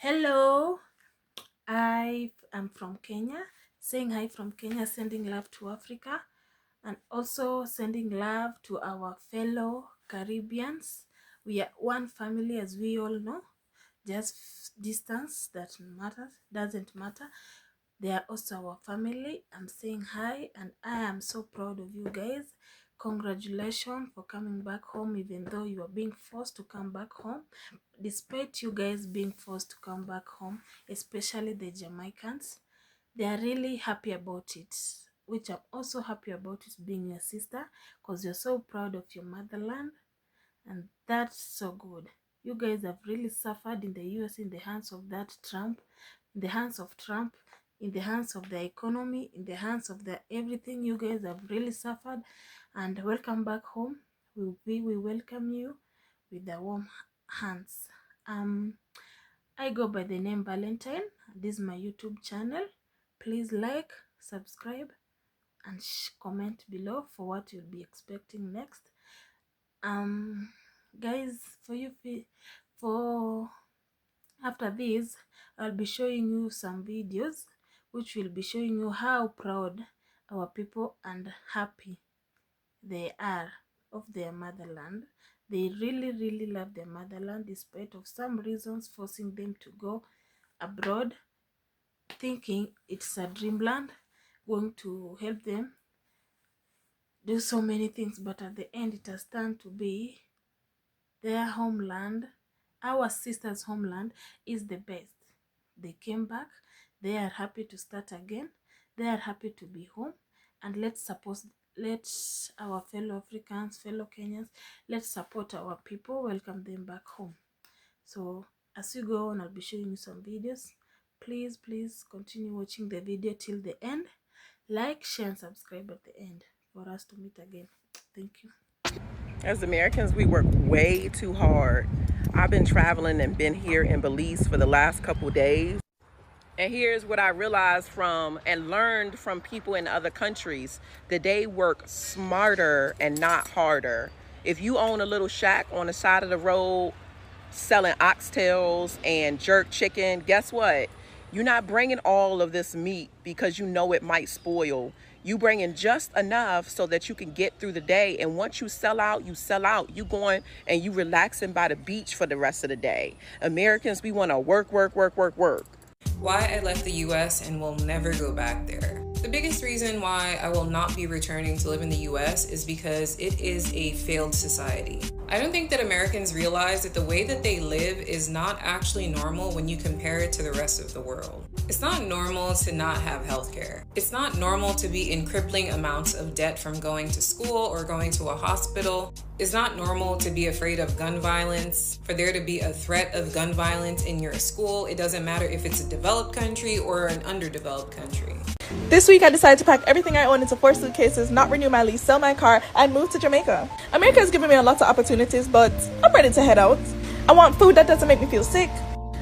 Hello, I am from Kenya, saying hi from Kenya, sending love to Africa, and also sending love to our fellow Caribbeans. We are one family, as we all know. Just distance that doesn't matter. They are also our family. I'm saying hi, and I am so proud of you guys. Congratulations for coming back home, even though you are being forced to come back home. Despite you guys being forced to come back home, especially the Jamaicans, they are really happy about it, which I'm also happy about it, being your sister, because you're so proud of your motherland, and that's so good. You guys have really suffered in the US in the hands of that Trump, in the hands of Trump, in the hands of the economy, in the hands of the everything. You guys have really suffered, and welcome back home. We will welcome you with the warm hands. I go by the name Valentine. This is my YouTube channel. Please like, subscribe, and comment below for what you'll be expecting next. Guys, for after this, I'll be showing you some videos which will be showing you how proud our people and happy they are of their motherland. They really love their motherland, despite of some reasons forcing them to go abroad, thinking it's a dreamland going to help them do so many things, but at the end it has turned to be their homeland. Our sisters' homeland is the best. They came back, they are happy to start again, they are happy to be home, and let's our fellow Africans, fellow Kenyans, let's support our people, welcome them back home. So as you go on, I'll be showing you some videos. Please continue watching the video till the end. Like, share, and subscribe at the end for us to meet again. Thank you. As Americans, we work way too hard. I've been traveling and been here in Belize for the last couple days. And here's what I realized from and learned from people in other countries, that they work smarter and not harder. If you own a little shack on the side of the road selling oxtails and jerk chicken, guess what? You're not bringing all of this meat because you know it might spoil. You bring in just enough so that you can get through the day. And once you sell out, you sell out. You going and you relaxing by the beach for the rest of the day. Americans, we want to work. Why I left the US and will never go back there. The biggest reason why I will not be returning to live in the US is because it is a failed society. I don't think that Americans realize that the way that they live is not actually normal when you compare it to the rest of the world. It's not normal to not have healthcare. It's not normal to be in crippling amounts of debt from going to school or going to a hospital. It's not normal to be afraid of gun violence, for there to be a threat of gun violence in your school. It doesn't matter if it's a developed country or an underdeveloped country. This week I decided to pack everything I own into 4 suitcases, not renew my lease, sell my car, and move to Jamaica. America has given me a lot of opportunities, but I'm ready to head out. I want food that doesn't make me feel sick.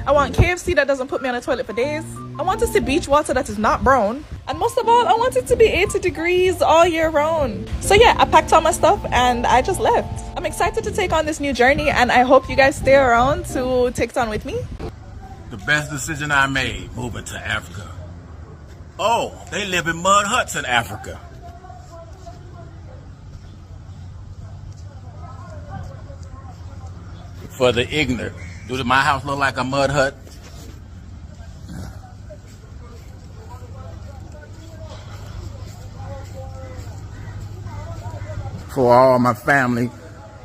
I want KFC that doesn't put me on a toilet for days. I want to see beach water that is not brown. And most of all, I want it to be 80 degrees all year round. So yeah, I packed all my stuff and I just left. I'm excited to take on this new journey, and I hope you guys stay around to take it on with me. The best decision I made, moving to Africa. Oh, they live in mud huts in Africa. For the ignorant, do my house look like a mud hut? For all my family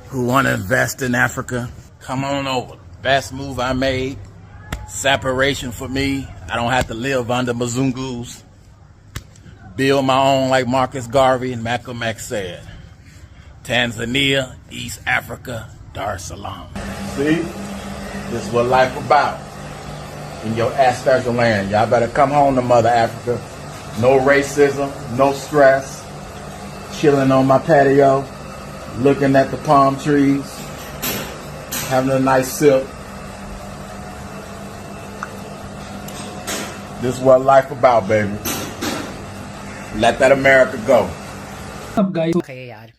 who want to invest in Africa, come on over. Best move I made. Separation for me. I don't have to live under Mzungus. Build my own, like Marcus Garvey and Malcolm X said. Tanzania, East Africa, Dar es Salaam. See? This is what life about. In your ancestral land. Y'all better come home to Mother Africa. No racism, no stress. Chilling on my patio, looking at the palm trees, having a nice sip. This is what life about, baby. Let that America go. What's up, guys? Kaya yaar.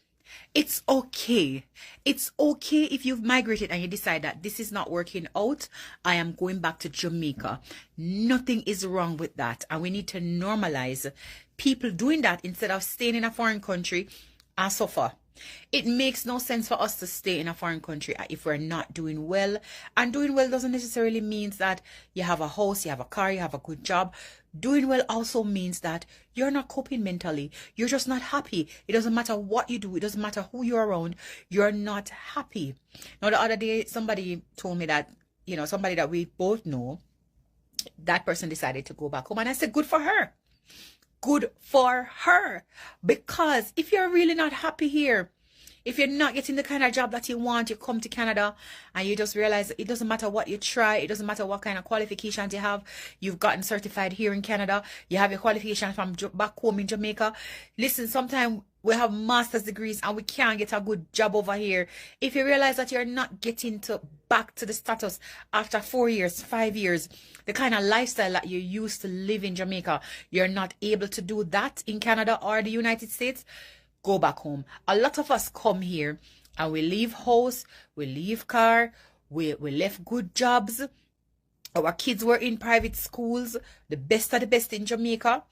It's okay. It's okay if you've migrated and you decide that this is not working out. I am going back to Jamaica. Nothing is wrong with that. And we need to normalize people doing that instead of staying in a foreign country and suffer. It makes no sense for us to stay in a foreign country if we're not doing well. And doing well doesn't necessarily mean that you have a house, you have a car, you have a good job. Doing well also means that you're not coping mentally. You're just not happy. It doesn't matter what you do. It doesn't matter who you're around. You're not happy. Now, the other day, somebody told me that, somebody that we both know, that person decided to go back home. And I said, good for her. Good for her. Because if you're really not happy here, if you're not getting the kind of job that you want, you come to Canada and you just realize it doesn't matter what you try. It doesn't matter what kind of qualifications you have. You've gotten certified here in Canada. You have your qualifications from back home in Jamaica. Listen, sometimes we have master's degrees and we can't get a good job over here. If you realize that you're not getting back to the status after 4 years, 5 years, the kind of lifestyle that you used to live in Jamaica, you're not able to do that in Canada or the United States, go back home. A lot of us come here and we leave house, we leave car, we left good jobs. Our kids were in private schools, the best of the best in Jamaica.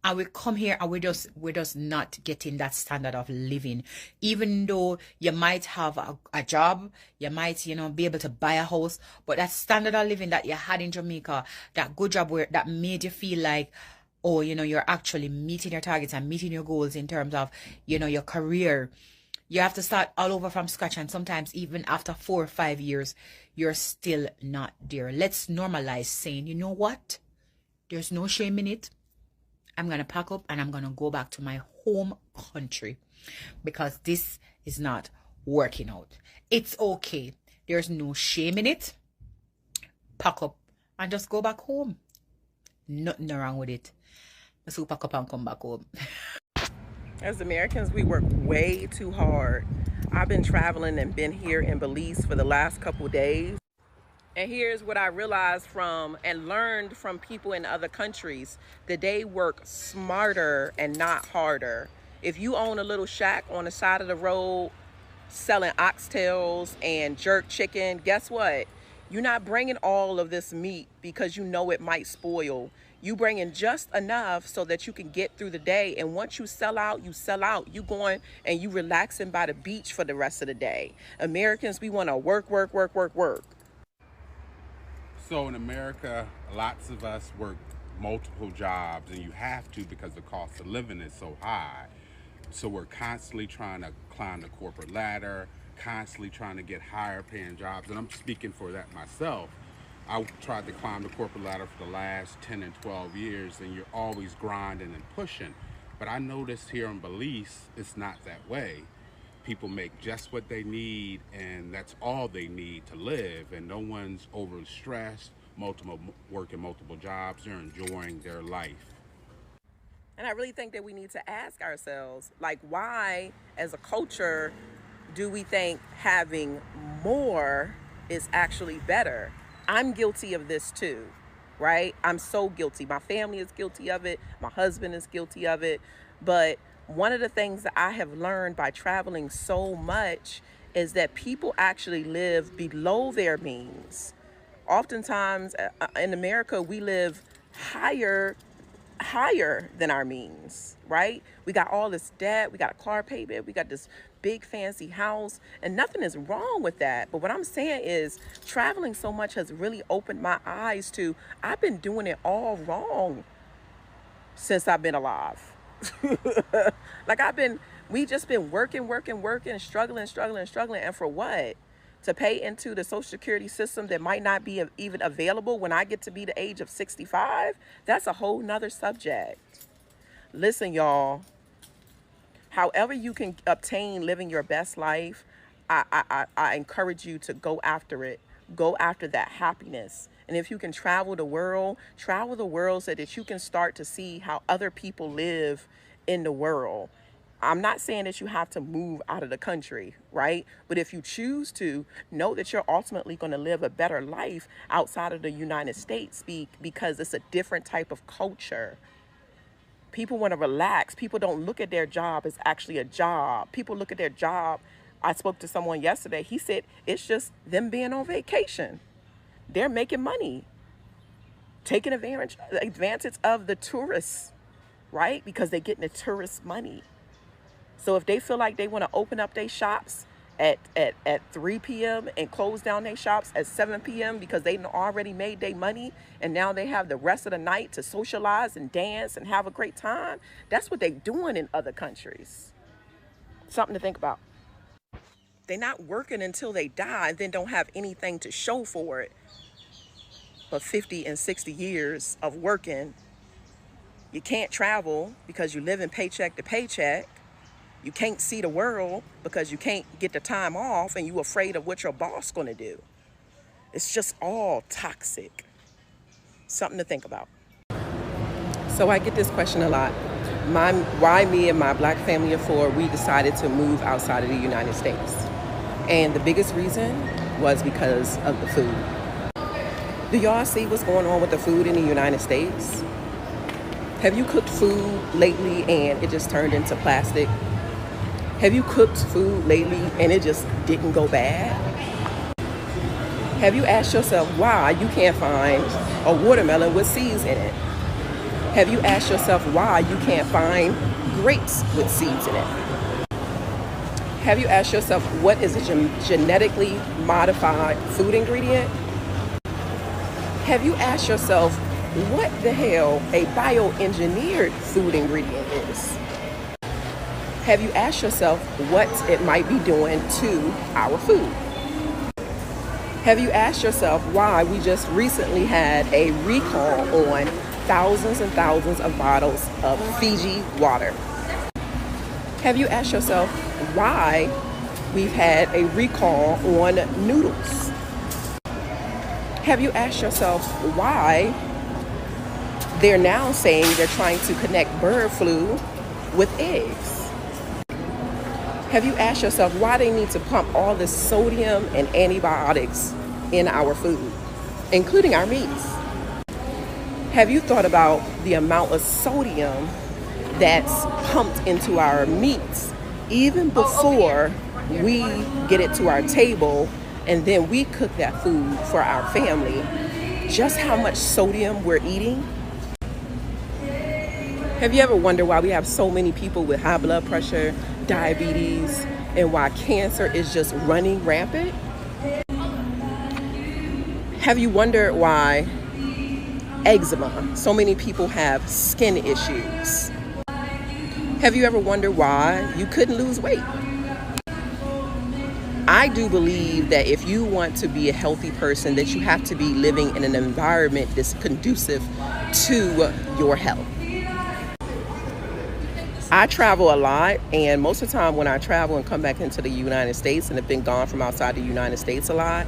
And we come here and we're just not getting that standard of living. Even though you might have a job, you might, be able to buy a house, but that standard of living that you had in Jamaica, that good job that made you feel like, oh, you're actually meeting your targets and meeting your goals in terms of, your career. You have to start all over from scratch. And sometimes even after 4 or 5 years, you're still not there. Let's normalize saying, you know what? There's no shame in it. I'm going to pack up and I'm going to go back to my home country because this is not working out. It's okay. There's no shame in it. Pack up and just go back home. Nothing wrong with it. So pack up and come back home. As Americans, we work way too hard. I've been traveling and been here in Belize for the last couple days. And here's what I realized from and learned from people in other countries, that they work smarter and not harder. If you own a little shack on the side of the road selling oxtails and jerk chicken, guess what? You're not bringing all of this meat because you know it might spoil. You bring in just enough so that you can get through the day. And once you sell out, you sell out. You going and you relaxing by the beach for the rest of the day. Americans, we want to work, work, work, work, work. So in America, lots of us work multiple jobs, and you have to because the cost of living is so high. So we're constantly trying to climb the corporate ladder, constantly trying to get higher paying jobs. And I'm speaking for that myself. I tried to climb the corporate ladder for the last 10 and 12 years, and you're always grinding and pushing. But I noticed here in Belize, it's not that way. People make just what they need, and that's all they need to live, and no one's overstressed, working multiple jobs. They're enjoying their life. And I really think that we need to ask ourselves, like, why as a culture do we think having more is actually better? I'm guilty of this too, right? I'm so guilty. My family is guilty of it. My husband is guilty of it. But one of the things that I have learned by traveling so much is that people actually live below their means. Oftentimes in America, we live higher than our means, right? We got all this debt, we got a car payment, we got this big fancy house, and nothing is wrong with that. But what I'm saying is traveling so much has really opened my eyes to, I've been doing it all wrong since I've been alive. Like we just been working, struggling. And for what? To pay into the Social Security system that might not be even available when I get to be the age of 65? That's a whole nother subject. Listen, y'all, however you can obtain living your best life, I encourage you to go after it. Go after that happiness. And if you can travel the world so that you can start to see how other people live in the world. I'm not saying that you have to move out of the country, right? But if you choose to, know that you're ultimately going to live a better life outside of the United States because it's a different type of culture. People want to relax. People don't look at their job as actually a job. People look at their job I spoke to someone yesterday. He said it's just them being on vacation. They're making money, taking advantage of the tourists, right? Because they're getting the tourist money. So if they feel like they want to open up their shops at 3 p.m. and close down their shops at 7 p.m. because they already made their money and now they have the rest of the night to socialize and dance and have a great time, that's what they're doing in other countries. Something to think about. They're not working until they die and then don't have anything to show for it. But 50 and 60 years of working, you can't travel because you live in paycheck to paycheck. You can't see the world because you can't get the time off and you're afraid of what your boss gonna do. It's just all toxic. Something to think about. So I get this question a lot. Why me and my black family of 4, we decided to move outside of the United States. And the biggest reason was because of the food. Do y'all see what's going on with the food in the United States? Have you cooked food lately and it just turned into plastic? Have you cooked food lately and it just didn't go bad? Have you asked yourself why you can't find a watermelon with seeds in it? Have you asked yourself why you can't find grapes with seeds in it? Have you asked yourself what is a genetically modified food ingredient? Have you asked yourself what the hell a bioengineered food ingredient is? Have you asked yourself what it might be doing to our food? Have you asked yourself why we just recently had a recall on thousands and thousands of bottles of Fiji water? Have you asked yourself why we've had a recall on noodles? Have you asked yourself why they're now saying they're trying to connect bird flu with eggs? Have you asked yourself why they need to pump all this sodium and antibiotics in our food, including our meats? Have you thought about the amount of sodium that's pumped into our meats even before we get it to our table and then we cook that food for our family? Just how much sodium we're eating? Have you ever wondered why we have so many people with high blood pressure, diabetes, and why cancer is just running rampant? Have you wondered why eczema, so many people have skin issues? Have you ever wondered why you couldn't lose weight? I do believe that if you want to be a healthy person, that you have to be living in an environment that's conducive to your health. I travel a lot, and most of the time when I travel and come back into the United States and have been gone from outside the United States a lot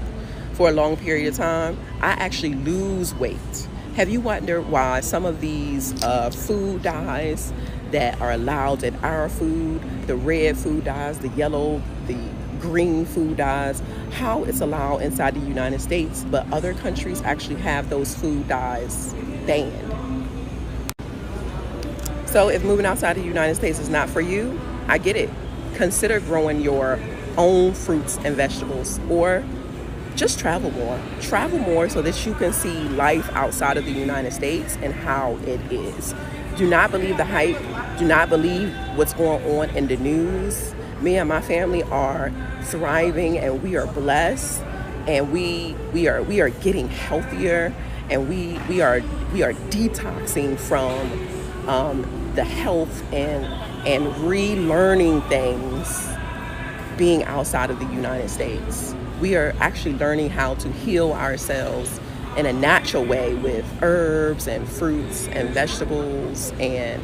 for a long period of time, I actually lose weight. Have you wondered why some of these food dyes that are allowed in our food, the red food dyes, the yellow, the green food dyes, how it's allowed inside the United States, but other countries actually have those food dyes banned? So if moving outside the United States is not for you, I get it. Consider growing your own fruits and vegetables, or just travel more. Travel more so that you can see life outside of the United States and how it is. Do not believe the hype. Do not believe what's going on in the news. Me and my family are thriving, and we are blessed, and we are getting healthier, and we are detoxing from the health and relearning things being outside of the United States. We are actually learning how to heal ourselves in a natural way with herbs and fruits and vegetables and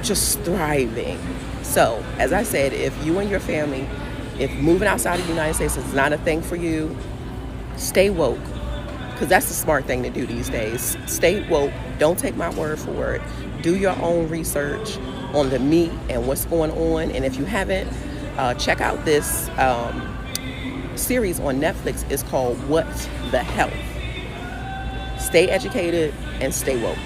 just thriving. So, as I said, if you and your family, if moving outside of the United States is not a thing for you, stay woke. Because that's the smart thing to do these days. Stay woke. Don't take my word for it. Do your own research on the meat and what's going on. And if you haven't, check out this series on Netflix. It's called What the Health. Stay educated and stay woke.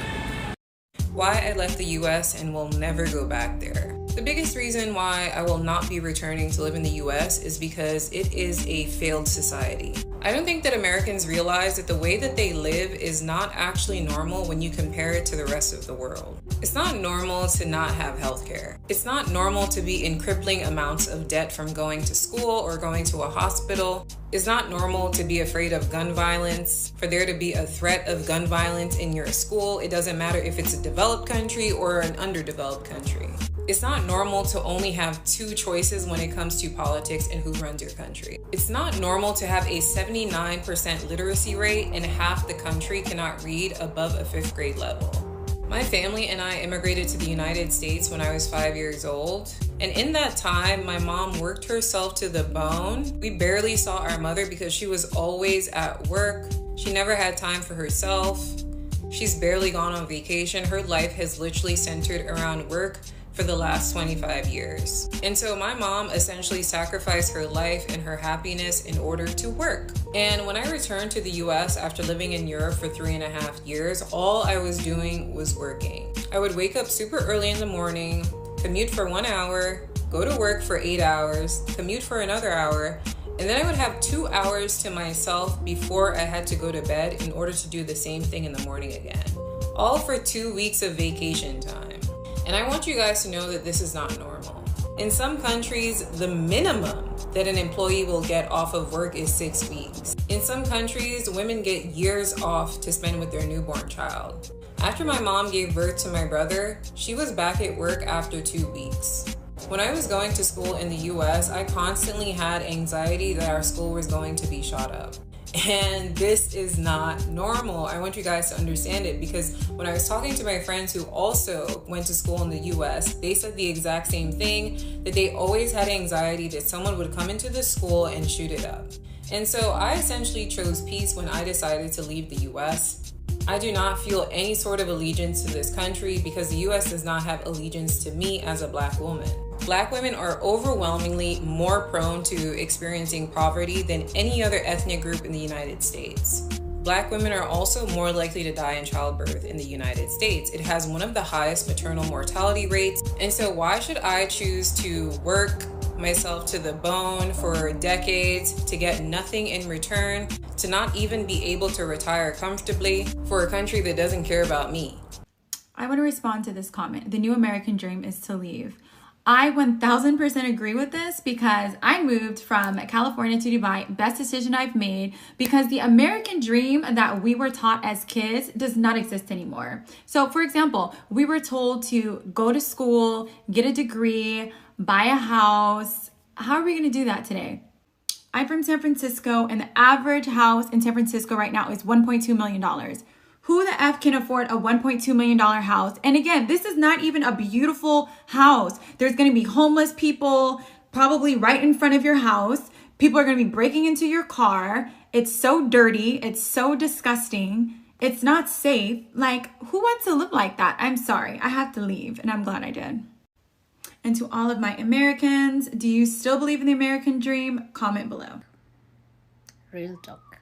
Why I left the US and will never go back there. The biggest reason why I will not be returning to live in the US is because it is a failed society. I don't think that Americans realize that the way that they live is not actually normal when you compare it to the rest of the world. It's not normal to not have healthcare. It's not normal to be in crippling amounts of debt from going to school or going to a hospital. It's not normal to be afraid of gun violence, for there to be a threat of gun violence in your school. It doesn't matter if it's a developed country or an underdeveloped country. It's not normal to only have two choices when it comes to politics and who runs your country. It's not normal to have a 79% literacy rate and half the country cannot read above a 5th grade level. My family and I immigrated to the United States when I was 5 years old. And in that time, my mom worked herself to the bone. We barely saw our mother because she was always at work. She never had time for herself. She's barely gone on vacation. Her life has literally centered around work for the last 25 years. And so my mom essentially sacrificed her life and her happiness in order to work. And when I returned to the US after living in Europe for 3.5 years, all I was doing was working. I would wake up super early in the morning, commute for 1 hour, go to work for 8 hours, commute for another hour, and then I would have 2 hours to myself before I had to go to bed in order to do the same thing in the morning again. All for 2 weeks of vacation time. And I want you guys to know that this is not normal. In some countries, the minimum that an employee will get off of work is 6 weeks. In some countries, women get years off to spend with their newborn child. After my mom gave birth to my brother, she was back at work after 2 weeks. When I was going to school in the US, I constantly had anxiety that our school was going to be shot up. And this is not normal. I want you guys to understand it, because when I was talking to my friends who also went to school in the US, they said the exact same thing, that they always had anxiety that someone would come into the school and shoot it up. And so I essentially chose peace when I decided to leave the US. I do not feel any sort of allegiance to this country because the US does not have allegiance to me as a Black woman. Black women are overwhelmingly more prone to experiencing poverty than any other ethnic group in the United States. Black women are also more likely to die in childbirth in the United States. It has one of the highest maternal mortality rates. And so why should I choose to work myself to the bone for decades to get nothing in return, to not even be able to retire comfortably for a country that doesn't care about me? I want to respond to this comment. The new American dream is to leave. I 1000% agree with this because I moved from California to Dubai. Best decision I've made, because the American dream that we were taught as kids does not exist anymore. So for example, we were told to go to school, get a degree, buy a house. How are we going to do that today? I'm from San Francisco, and the average house in San Francisco right now is $1.2 million. Who the F can afford a $1.2 million house? And again, this is not even a beautiful house. There's going to be homeless people probably right in front of your house. People are going to be breaking into your car. It's so dirty. It's so disgusting. It's not safe. Like, who wants to live like that? I'm sorry. I have to leave, and I'm glad I did. And to all of my Americans, do you still believe in the American dream? Comment below. Real talk.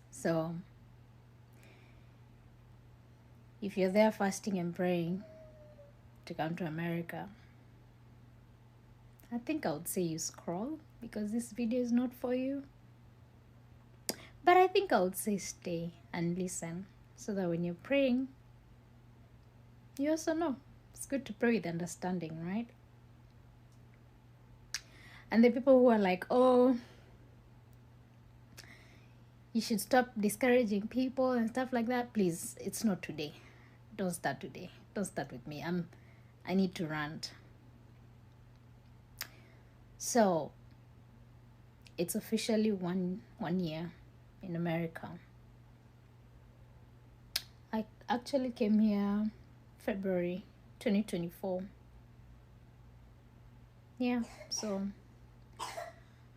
So, if you're there fasting and praying to come to America, I think I would say you scroll, because this video is not for you. But I think I would say stay and listen, so that when you're praying, you also know. It's good to pray with understanding, right? And the people who are like, oh, you should stop discouraging people and stuff like that, please, it's not today. Don't start today. Don't start with me. I need to rant. So it's officially one year in America. I actually came here February 2024. Yeah, so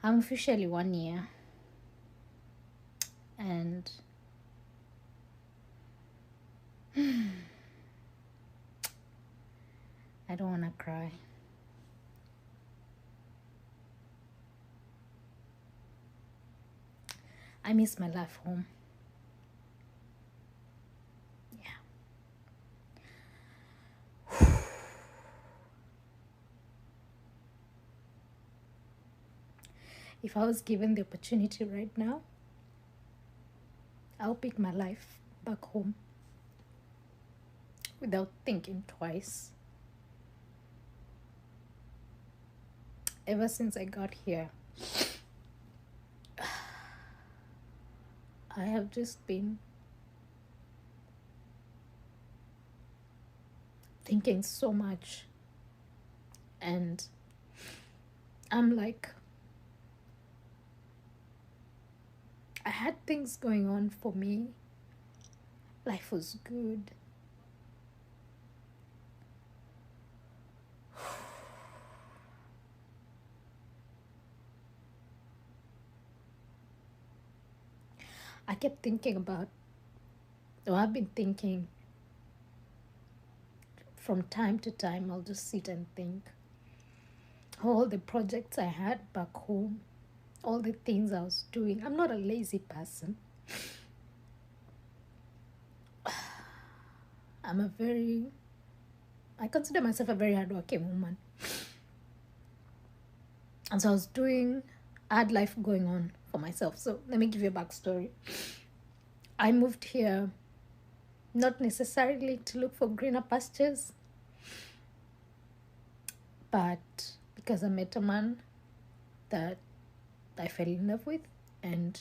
I'm officially 1 year, and I don't want to cry. I miss my life home. Yeah. If I was given the opportunity right now, I'll pick my life back home without thinking twice. Ever since I got here, I have just been thinking so much, and I'm like, I had things going on for me. Life was good. I kept thinking about, or I've been thinking from time to time. I'll just sit and think all the projects I had back home, all the things I was doing. I'm not a lazy person. I consider myself a very hardworking woman. And so I had life going on for myself. So let me give you a backstory. I moved here not necessarily to look for greener pastures, but because I met a man that I fell in love with, and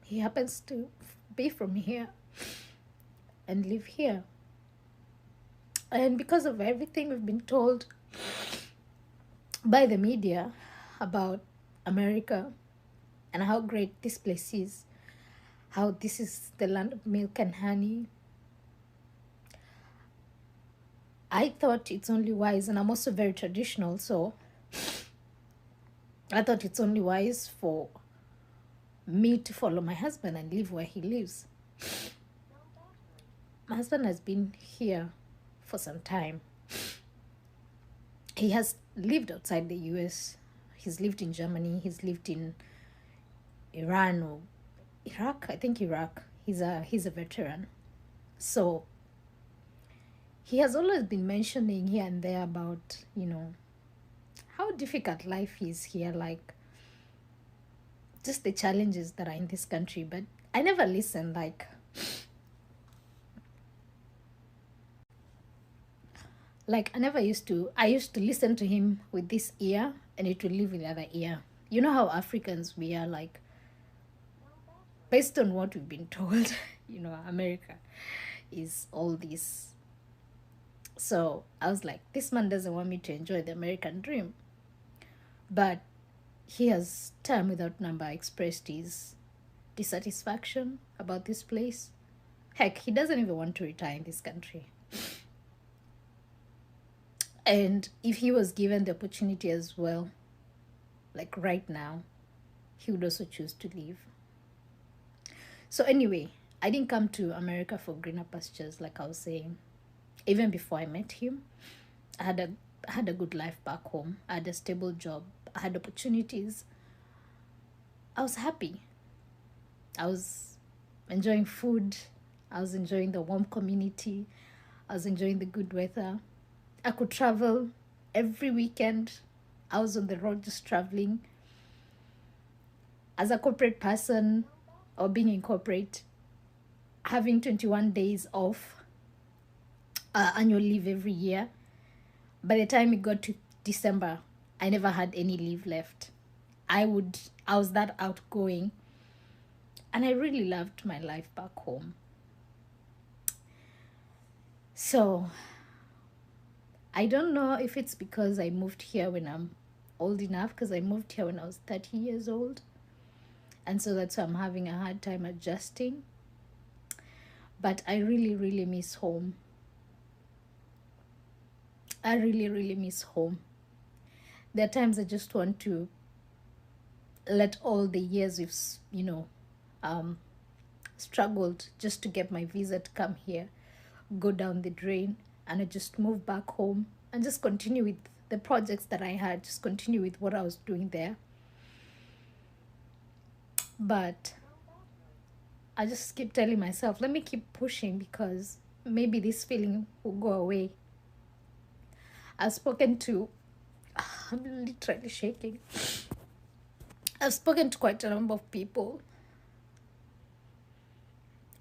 he happens to be from here and live here. And because of everything we've been told by the media about America and how great this place is, how this is the land of milk and honey, I thought it's only wise, and I'm also very traditional, so I thought it's only wise for me to follow my husband and live where he lives. My husband has been here for some time. He has lived outside the US. He's lived in Germany. He's lived in Iran or Iraq. I think Iraq. He's a veteran. So he has always been mentioning here and there about, how difficult life is here, like just the challenges that are in this country. But I never listened. I used to listen to him with this ear and it would leave with the other ear. You know how Africans we are, like, based on what we've been told, America is all this. So I was like, this man doesn't want me to enjoy the American dream. But he has time without number expressed his dissatisfaction about this place. Heck, he doesn't even want to retire in this country. And if he was given the opportunity as well, like right now, he would also choose to leave. So anyway, I didn't come to America for greener pastures, like I was saying. Even before I met him, I had a good life back home. I had a stable job. I had opportunities. I was happy. I was enjoying food. I was enjoying the warm community. I was enjoying the good weather. I could travel every weekend. I was on the road just traveling. As a corporate person, or being in corporate, having 21 days off, annual leave every year. By the time it got to December, I never had any leave left. I was that outgoing, and I really loved my life back home. So I don't know if it's because I moved here when I'm old enough, because I moved here when I was 30 years old, and so that's why I'm having a hard time adjusting. But I really, really miss home. I really, really miss home. There are times I just want to let all the years we've, struggled just to get my visa to come here go down the drain, and I just move back home and just continue with the projects that I had, just continue with what I was doing there. But I just keep telling myself, let me keep pushing, because maybe this feeling will go away. I'm literally shaking. I've spoken to quite a number of people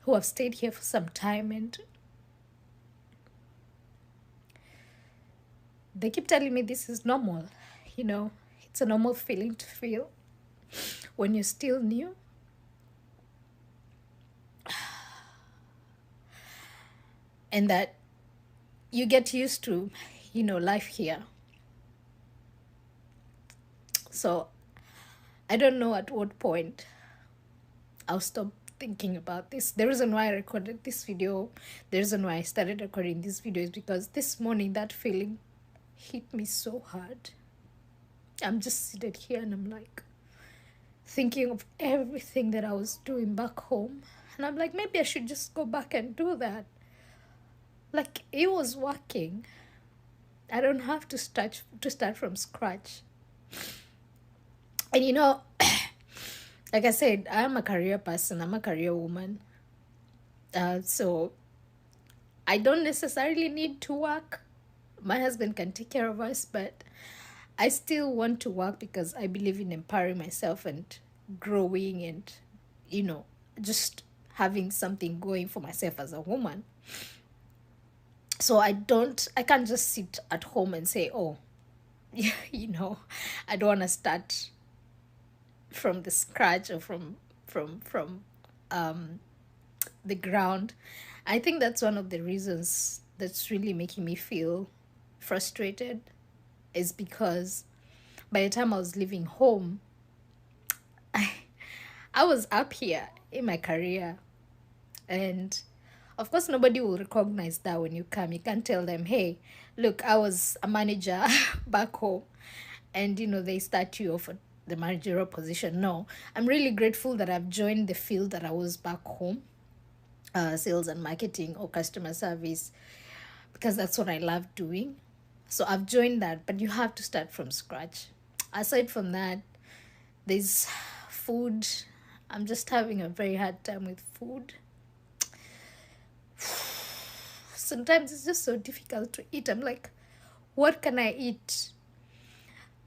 who have stayed here for some time, and they keep telling me this is normal. It's a normal feeling to feel when you're still new. And that you get used to, life here. So I don't know at what point I'll stop thinking about this. The reason why I recorded this video, the reason why I started recording this video is because this morning that feeling hit me so hard. I'm just seated here and I'm like thinking of everything that I was doing back home. And I'm like, maybe I should just go back and do that. Like, it was working. I don't have to start from scratch. And like I said, I'm a career person. I'm a career woman. So I don't necessarily need to work. My husband can take care of us, but I still want to work because I believe in empowering myself and growing and, just having something going for myself as a woman. So I can't just sit at home and say, oh, I don't want to start from the scratch or from the ground. I think that's one of the reasons that's really making me feel frustrated, is because by the time I was leaving home, I was up here in my career, and of course nobody will recognize that when you come. You can't tell them, hey, look, I was a manager back home, and they start you off at the managerial position. No, I'm really grateful that I've joined the field that I was back home, sales and marketing or customer service, because that's what I love doing. So I've joined that, but you have to start from scratch. Aside from that, there's food. I'm just having a very hard time with food. Sometimes it's just so difficult to eat. I'm like, what can I eat?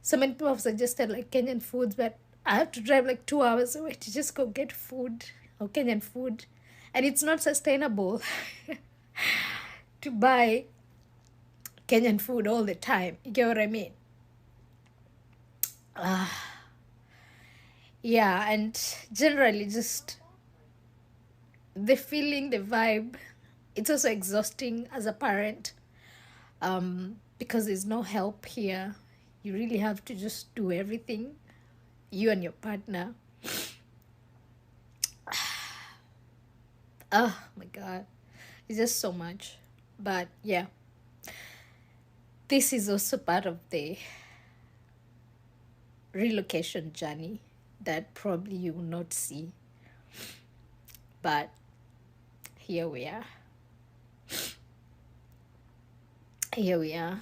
So many people have suggested like Kenyan foods, but I have to drive like 2 hours away to just go get food or Kenyan food. And it's not sustainable to buy Kenyan food all the time. You get what I mean? Yeah, and generally just the feeling, the vibe, it's also exhausting as a parent, because there's no help here. You really have to just do everything, you and your partner. Oh my God, it's just so much. But yeah, this is also part of the relocation journey that probably you will not see. But here we are. Here we are.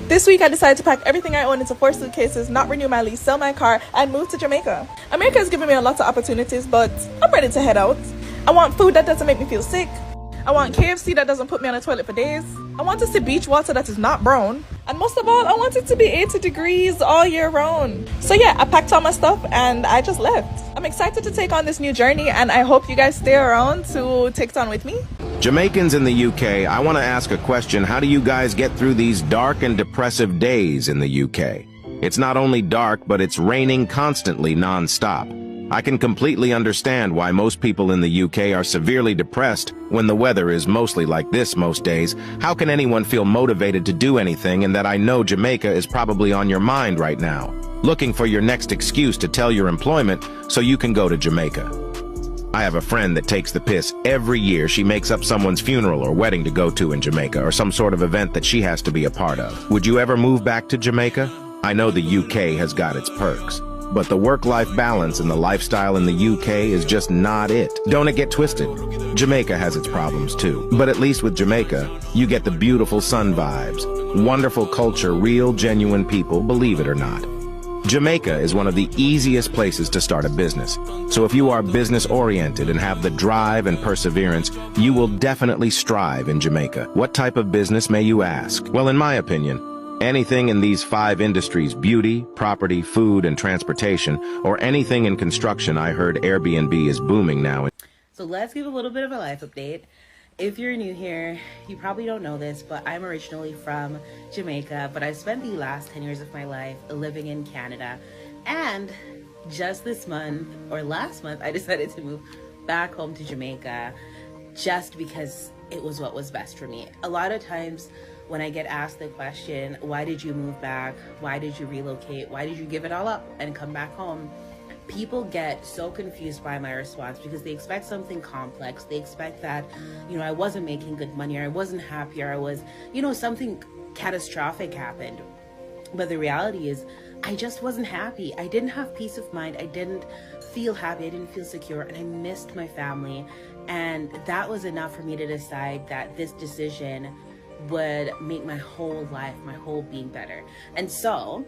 This week I decided to pack everything I own into 4 suitcases, not renew my lease, sell my car, and move to Jamaica. America has given me a lot of opportunities, but I'm ready to head out. I want food that doesn't make me feel sick. I want KFC that doesn't put me on a toilet for days. I want to see beach water that is not brown. And most of all, I want it to be 80 degrees all year round. So yeah, I packed all my stuff and I just left. I'm excited to take on this new journey, and I hope you guys stay around to take it on with me. Jamaicans in the UK, I want to ask a question. How do you guys get through these dark and depressive days in the UK? It's not only dark, but it's raining constantly non-stop. I can completely understand why most people in the UK are severely depressed when the weather is mostly like this most days. How can anyone feel motivated to do anything, and that I know Jamaica is probably on your mind right now, looking for your next excuse to tell your employment so you can go to Jamaica? I have a friend that takes the piss every year. She makes up someone's funeral or wedding to go to in Jamaica, or some sort of event that she has to be a part of. Would you ever move back to Jamaica? I know the UK has got its perks, but the work-life balance and the lifestyle in the UK is just not it. Don't it get twisted? Jamaica has its problems too, but at least with Jamaica, you get the beautiful sun vibes, wonderful culture, real, genuine people, believe it or not. Jamaica is one of the easiest places to start a business. So if you are business-oriented and have the drive and perseverance, you will definitely strive in Jamaica. What type of business, may you ask? Well, in my opinion, Anything in these 5 industries, beauty, property, food, and transportation, or anything in construction, I heard Airbnb is booming now. So let's give a little bit of a life update. If you're new here, you probably don't know this, but I'm originally from Jamaica, but I spent the last 10 years of my life living in Canada. And just this month, or last month, I decided to move back home to Jamaica just because it was what was best for me. A lot of times when I get asked the question, why did you move back? Why did you relocate? Why did you give it all up and come back home? People get so confused by my response because they expect something complex. They expect that, I wasn't making good money, or I wasn't happy, or I was, something catastrophic happened. But the reality is, I just wasn't happy. I didn't have peace of mind. I didn't feel happy. I didn't feel secure, and I missed my family. And that was enough for me to decide that this decision would make my whole life, my whole being better. And so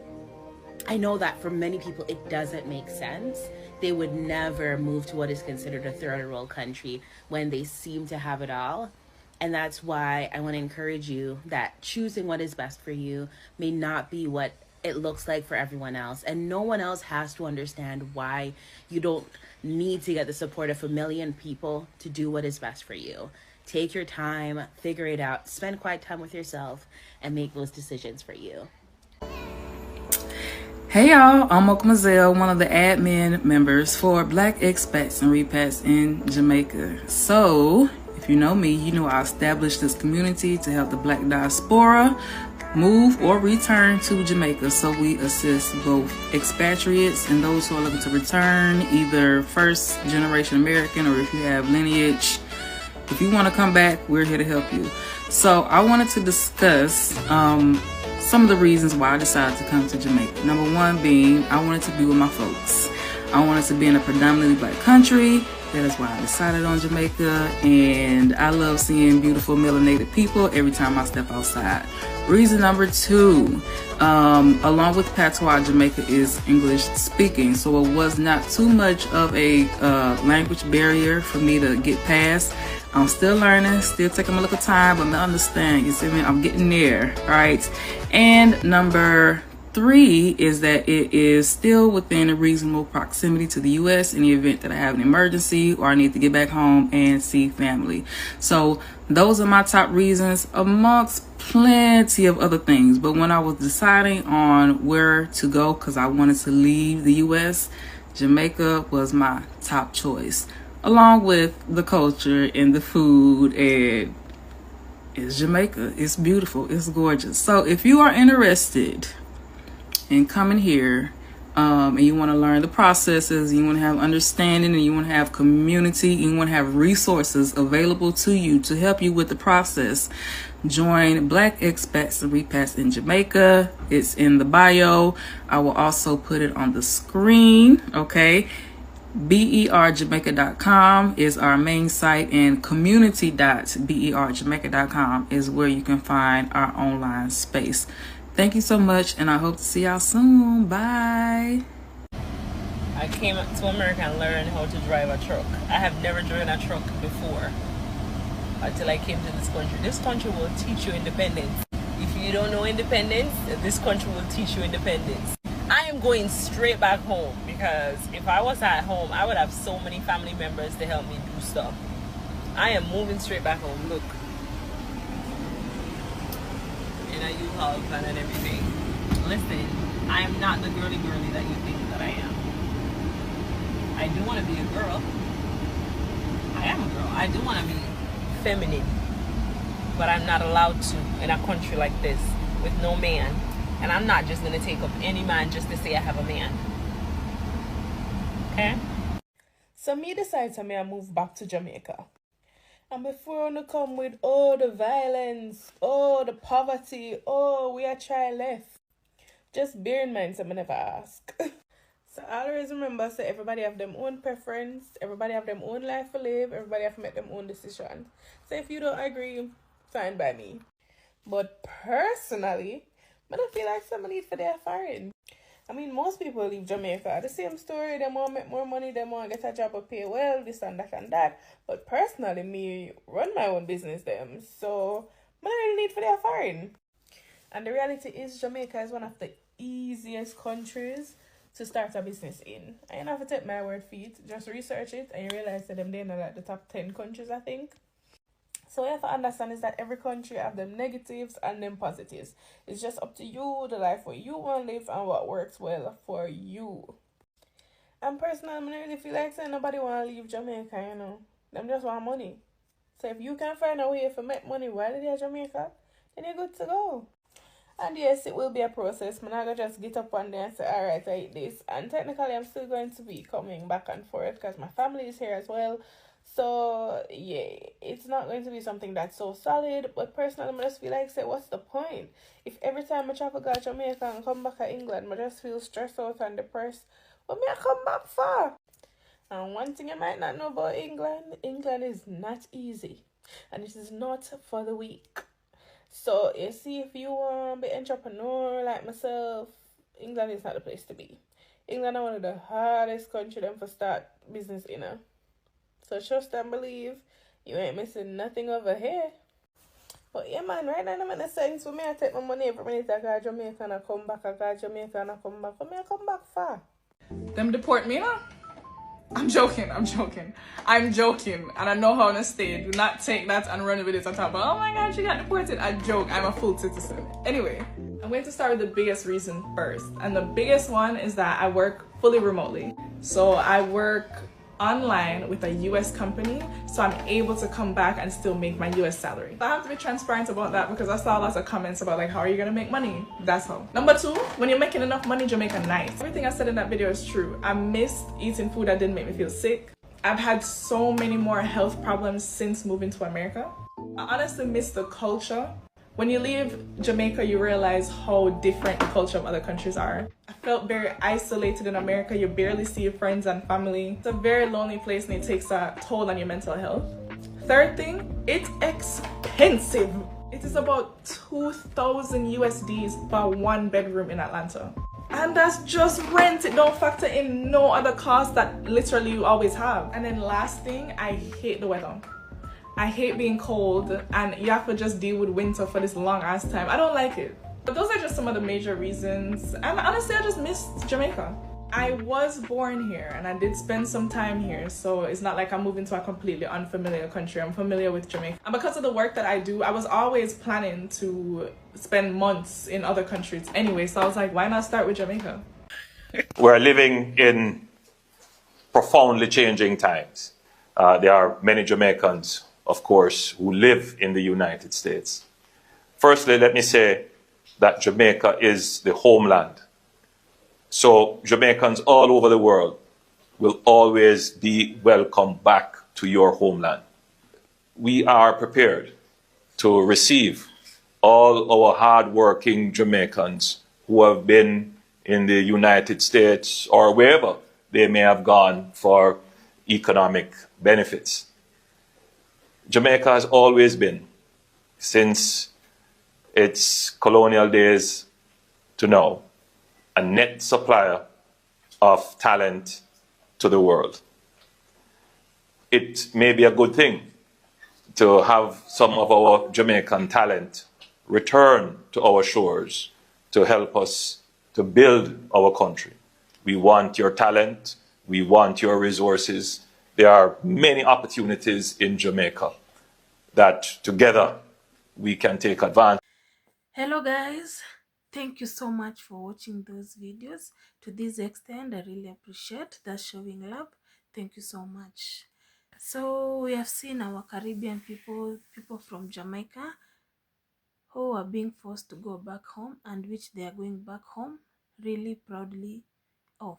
I know that for many people, it doesn't make sense. They would never move to what is considered a third world country when they seem to have it all. And that's why I want to encourage you that choosing what is best for you may not be what it looks like for everyone else. And no one else has to understand why you don't need to get the support of a million people to do what is best for you. Take your time, figure it out, spend quiet time with yourself, and make those decisions for you. Hey y'all, I'm Mademoiselle, one of the admin members for Black Expats and Repats in Jamaica. So, if you know me, you know I established this community to help the Black diaspora move or return to Jamaica. So we assist both expatriates and those who are looking to return, either first generation American or if you have lineage. If you want to come back, we're here to help you. So I wanted to discuss some of the reasons why I decided to come to Jamaica. Number one being, I wanted to be with my folks. I wanted to be in a predominantly Black country. That is why I decided on Jamaica. And I love seeing beautiful melanated people every time I step outside. Reason number two, along with patois, Jamaica is English speaking. So it was not too much of a language barrier for me to get past. I'm still learning, still taking a little time, but I understand, you see me, I'm getting there, all right? And number three is that it is still within a reasonable proximity to the U.S. in the event that I have an emergency or I need to get back home and see family. So those are my top reasons amongst plenty of other things. But when I was deciding on where to go, because I wanted to leave the U.S., Jamaica was my top choice, along with the culture and the food. And it's Jamaica. It's beautiful. It's gorgeous. So if you are interested in coming here, and you want to learn the processes, you want to have understanding, and you want to have community, you want to have resources available to you to help you with the process, join Black Expats and Repats in Jamaica. It's in the bio. I will also put it on the screen, okay? BERJamaica.com is our main site, and community.BERJamaica.com is where you can find our online space. Thank you so much, and I hope to see y'all soon. Bye. I came to America and learned how to drive a truck. I have never driven a truck before until I came to this country. This country will teach you independence. If you don't know independence, this country will teach you independence. I am going straight back home because if I was at home, I would have so many family members to help me do stuff. I am moving straight back home. Look. In a U-Haul van and everything. Listen, I am not the girly that you think that I am. I do want to be a girl. I am a girl. I do want to be feminine. But I'm not allowed to in a country like this with no man. And I'm not just going to take up any man just to say I have a man. Okay? So me decide to move back to Jamaica. And before you come with all the violence, all the poverty, we are try left. Just bear in mind, so I never ask. So I always remember, so everybody have their own preference, everybody have their own life to live, everybody have to make their own decision. So if you don't agree, fine by me. But personally, I don't feel like somebody need for their foreign. I mean, most people leave Jamaica. The same story, they want to make more money, they want to get a job or pay well, this and that and that. But personally, me run my own business them. So, I don't really need for their foreign. And the reality is Jamaica is one of the easiest countries to start a business in. I don't have to take my word for it. Just research it and you realize that they're in like the top 10 countries, I think. So what you have to understand is that every country have them negatives and them positives. It's just up to you, the life what you want to live and what works well for you. And personally, I really feel like saying nobody want to leave Jamaica, you know. Them just want money. So if you can find a way to make money while you're in Jamaica, then you're good to go. And yes, it will be a process. I'm not going to just get up one day and say, alright, I eat this. And technically, I'm still going to be coming back and forth because my family is here as well. So, yeah, it's not going to be something that's so solid. But personally, I just feel like, say, what's the point? If every time I travel to Jamaica and come back to England, I just feel stressed out and depressed, what me I come back for? And one thing you might not know about England, England is not easy. And it is not for the weak. So, you see, if you want to be an entrepreneur like myself, England is not the place to be. England is one of the hardest countries them for start business in. So, trust and believe, you ain't missing nothing over here. But yeah, man, right now, it makes sense for me. I take my money every minute I go to Jamaica and I come back. I go to Jamaica and I come back. What me I come back for? Them deport me now? I'm joking. And I know how to stay. Do not take that and run with it on top. Oh my god, she got deported. I joke. I'm a full citizen. Anyway, I'm going to start with the biggest reason first. And the biggest one is that I work fully remotely. So I work online with a US company, so I'm able to come back and still make my US salary. I have to be transparent about that because I saw lots of comments about like, how are you gonna make money? That's how. Number two, when you're making enough money, Jamaica nice. Everything I said in that video is true. I missed eating food that didn't make me feel sick. I've had so many more health problems since moving to America. I honestly miss the culture. When you leave Jamaica, you realize how different the culture of other countries are. I felt very isolated in America. You barely see your friends and family. It's a very lonely place and it takes a toll on your mental health. Third thing, it's expensive. It is about 2,000 USDs for one bedroom in Atlanta. And that's just rent. It don't factor in no other costs that literally you always have. And then last thing, I hate the weather. I hate being cold and you have to just deal with winter for this long ass time. I don't like it. But those are just some of the major reasons. And honestly, I just missed Jamaica. I was born here and I did spend some time here. So it's not like I'm moving to a completely unfamiliar country. I'm familiar with Jamaica. And because of the work that I do, I was always planning to spend months in other countries anyway. So I was like, why not start with Jamaica? We're living in profoundly changing times. There are many Jamaicans, of course, who live in the United States. Firstly, let me say that Jamaica is the homeland. So Jamaicans all over the world will always be welcome back to your homeland. We are prepared to receive all our hardworking Jamaicans who have been in the United States or wherever they may have gone for economic benefits. Jamaica has always been, since its colonial days to now, a net supplier of talent to the world. It may be a good thing to have some of our Jamaican talent return to our shores to help us to build our country. We want your talent. We want your resources. There are many opportunities in Jamaica that together we can take advantage. Hello guys, thank you so much for watching those videos. To this extent, I really appreciate that showing love. Thank you so much. So we have seen our Caribbean people from Jamaica who are being forced to go back home, and which they are going back home really proudly of.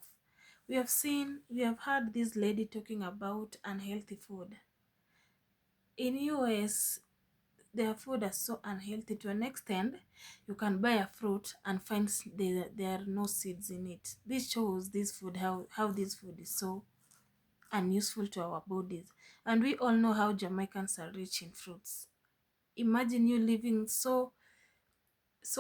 We have heard this lady talking about unhealthy food. In US, their food is so unhealthy to an extent you can buy a fruit and find there are no seeds in it. This shows this food how this food is so unuseful to our bodies. And we all know how Jamaicans are rich in fruits. Imagine you living so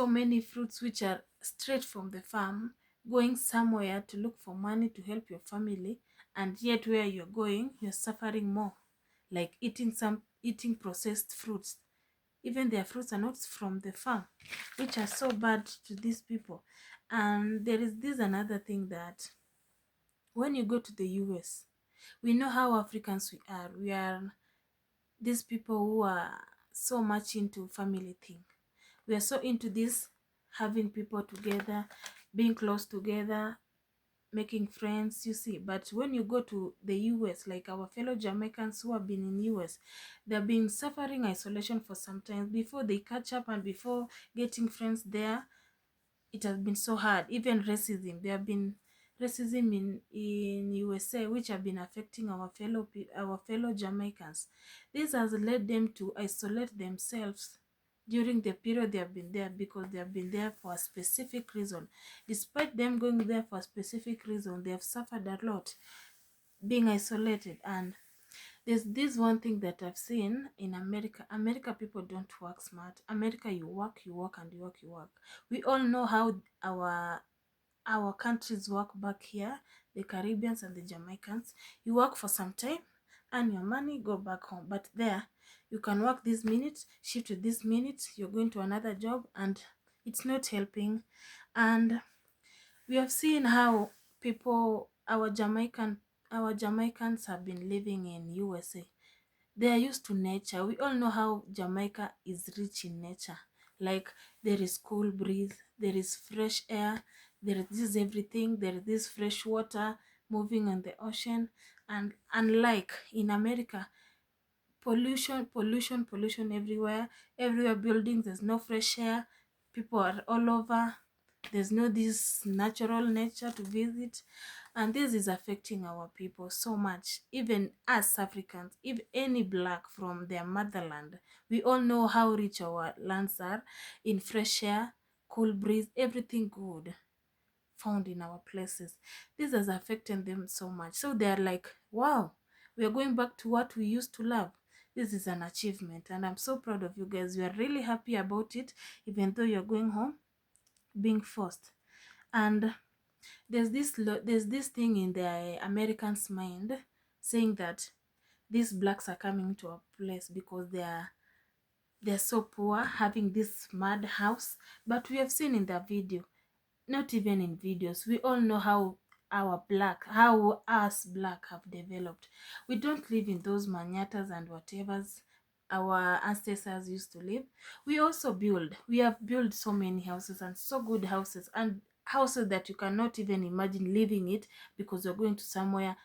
many fruits which are straight from the farm, going somewhere to look for money to help your family, and yet where you're going you're suffering more, like eating processed fruits. Even their fruits are not from the farm, which are so bad to these people. And there is this another thing, that when you go to the US, we know how Africans we are. We are these people who are so much into family thing. We are so into this, having people together, being close together, making friends, you see. But when you go to the US, like our fellow Jamaicans who have been in US, they've been suffering isolation for some time before they catch up, and before getting friends there, it has been so hard. Even racism, there have been racism in USA, which have been affecting our fellow Jamaicans. This has led them to isolate themselves during the period they have been there, because they have been there for a specific reason. Despite them going there for a specific reason, they have suffered a lot being isolated. And there's this one thing that I've seen in America. America people don't work smart. America, you work, and you work. We all know how our countries work back here, the Caribbeans and the Jamaicans. You work for some time, earn your money, go back home. But there, you can work this minute, shift to this minute, you're going to another job, and it's not helping. And we have seen how our Jamaicans have been living in USA. They are used to nature. We all know how Jamaica is rich in nature. Like, there is cool breeze, there is fresh air, there is this everything, there is this fresh water moving on the ocean. And unlike in America, pollution everywhere, buildings, there's no fresh air, people are all over, there's no this natural nature to visit. And this is affecting our people so much. Even us Africans, if any black from their motherland, we all know how rich our lands are in fresh air, cool breeze, everything good found in our places. This has affected them so much, so they're like, wow, we are going back to what we used to love. This is an achievement, and I'm so proud of you guys. We are really happy about it, even though you're going home being forced. And there's this thing in the Americans' mind, saying that these blacks are coming to a place because they're so poor, having this mad house. But we have seen in the video, not even in videos, we all know how how us black have developed. We don't live in those manyatas and whatevers our ancestors used to live. We have built so many houses, and so good houses, and houses that you cannot even imagine living it, because you're going to somewhere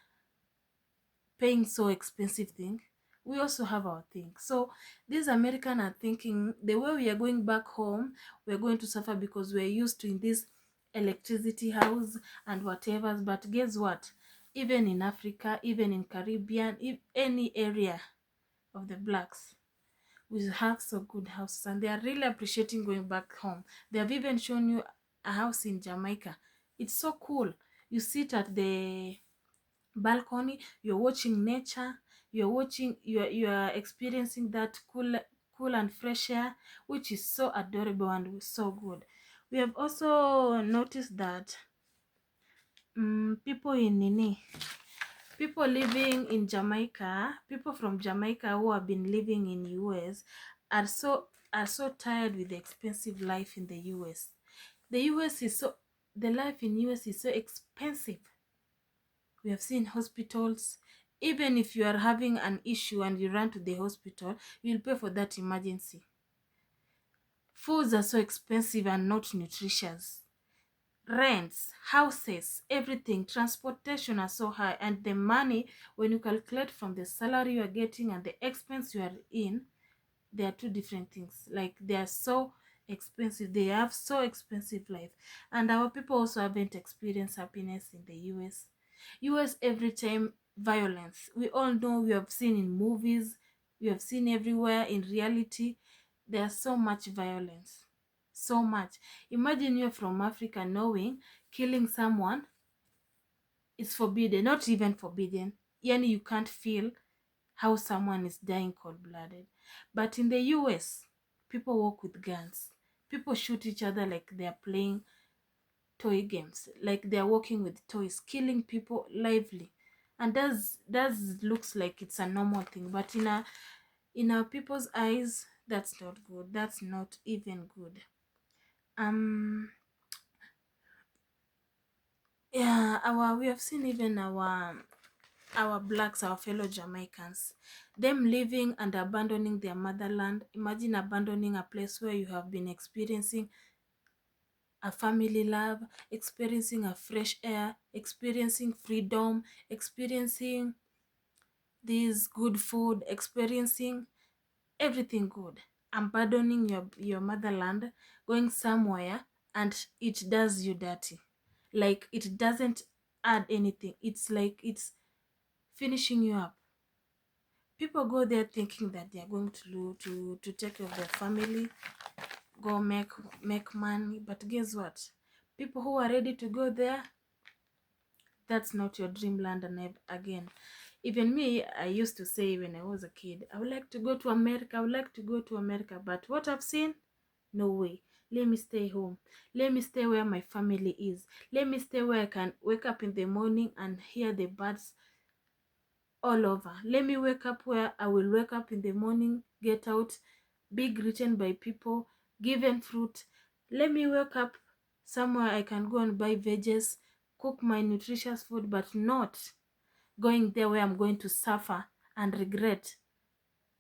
paying so expensive thing. We also have our thing. So these Americans are thinking the way we are going back home, we're going to suffer because we're used to in this electricity house and whatever. But guess what? Even in Africa, even in Caribbean, if any area of the blacks, we have so good houses, and they are really appreciating going back home. They have even shown you a house in Jamaica. It's so cool. You sit at the balcony, you're watching nature, you are experiencing that cool and fresh air, which is so adorable and so good. We have also noticed that people living in Jamaica, people from Jamaica who have been living in US, are so tired with the expensive life in the US. The life in US is so expensive. We have seen hospitals. Even if you are having an issue and you run to the hospital, you'll pay for that emergency. Foods are so expensive and not nutritious. Rents, houses, everything, transportation are so high. And the money, when you calculate from the salary you are getting and the expense you are in, they are two different things. Like, they are so expensive. They have so expensive life. And our people also haven't experienced happiness in the US. Every time violence. We all know, we have seen in movies, we have seen everywhere. In reality, there's so much violence. So much. Imagine you're from Africa knowing killing someone is forbidden. Not even forbidden. Yani, you can't feel how someone is dying cold-blooded. But in the US, people walk with guns. People shoot each other like they're playing toy games, like they're walking with toys, killing people lively. And does looks like it's a normal thing, but in our people's eyes, That's not good. That's not even good. Yeah, we have seen even our blacks, our fellow Jamaicans, them leaving and abandoning their motherland. Imagine abandoning a place where you have been experiencing a family love, experiencing a fresh air, experiencing freedom, experiencing this good food, experiencing everything good. Abandoning your motherland, going somewhere, and it does you dirty. Like, it doesn't add anything. It's like it's finishing you up. People go there thinking that they are going to take care of their family, go make money. But guess what? People who are ready to go there, that's not your dreamland. And again, even me, I used to say when I was a kid, I would like to go to America, I would like to go to America. But what I've seen, no way. Let me stay home. Let me stay where my family is. Let me stay where I can wake up in the morning and hear the birds all over. Let me wake up where I will wake up in the morning, get out, be greeted by people, given fruit. Let me wake up somewhere I can go and buy veggies, cook my nutritious food, but not going there where I'm going to suffer and regret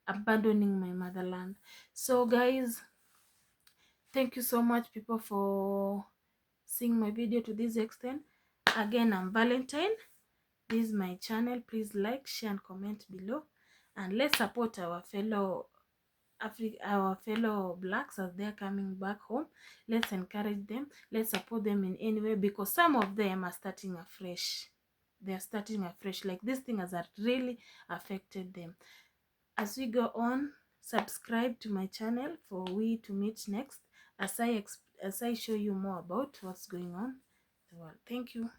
abandoning my motherland. So guys, thank you so much, people, for seeing my video to this extent. Again, I'm Valentine. This is my channel. Please like, share, and comment below, and let's support our fellow blacks as they're coming back home. Let's encourage them. Let's support them in any way, because some of them are starting afresh. They're starting afresh. Like, this thing has really affected them. As we go on, subscribe to my channel for we to meet next, as I show you more about what's going on. Well, thank you.